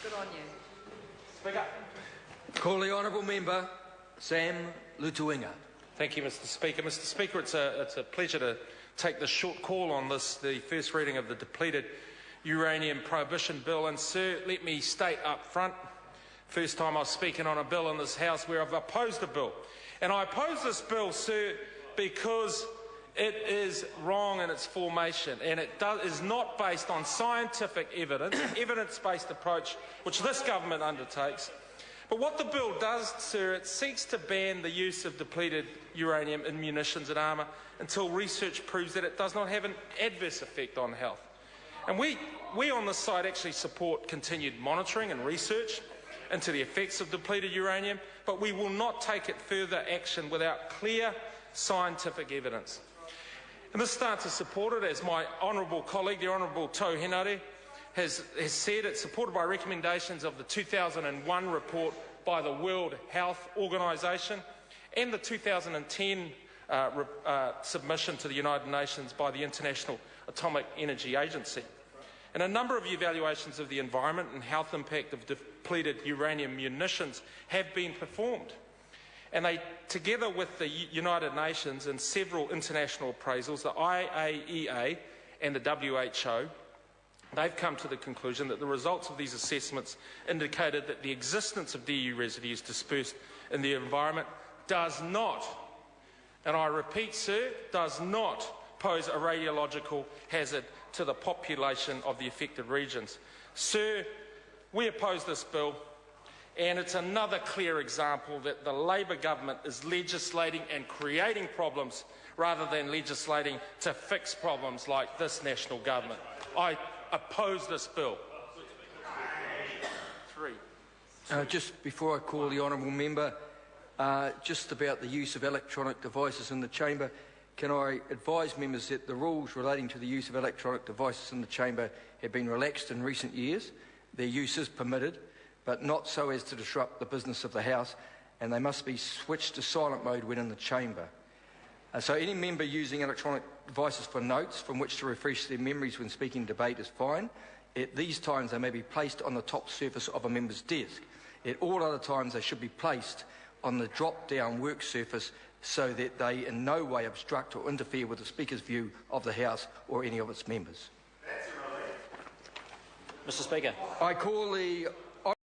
Good on you. Speaker. Call the honourable member, Sam Lotu-Iiga. Thank you, Mr. Speaker. Mr. Speaker, it's a pleasure to take this short call on this, the first reading of the Depleted Uranium Prohibition Bill. And, sir, let me state up front, first time I was speaking on a bill in this House where I've opposed a bill. And I oppose this bill, sir, because it is wrong in its formation, and it is not based on scientific evidence, evidence-based approach, which this government undertakes. But what the bill does, sir, it seeks to ban the use of depleted uranium in munitions and armour until research proves that it does not have an adverse effect on health. And we on this side actually support continued monitoring and research into the effects of depleted uranium, but we will not take it further action without clear scientific evidence. And this stance is supported, as my honourable colleague, the Honourable Tau Henare, has said, it's supported by recommendations of the 2001 report by the World Health Organisation and the 2010 submission to the United Nations by the International Atomic Energy Agency. And a number of evaluations of the environment and health impact of depleted uranium munitions have been performed. And they, together with the United Nations and several international appraisals, the IAEA and the WHO, they've come to the conclusion that the results of these assessments indicated that the existence of DU residues dispersed in the environment does not, and I repeat, sir, does not pose a radiological hazard to the population of the affected regions. Sir, we oppose this bill, and it's another clear example that the Labor government is legislating and creating problems rather than legislating to fix problems like this national government. I oppose this bill. Just before I call the honourable member, just about the use of electronic devices in the chamber, can I advise members that the rules relating to the use of electronic devices in the chamber have been relaxed in recent years. Their use is permitted, but not so as to disrupt the business of the House, and they must be switched to silent mode when in the chamber. So any member using electronic devices for notes from which to refresh their memories when speaking debate is fine. At these times they may be placed on the top surface of a member's desk. At all other times they should be placed on the drop-down work surface so that they in no way obstruct or interfere with the Speaker's view of the House or any of its members. Mr. Speaker. I call the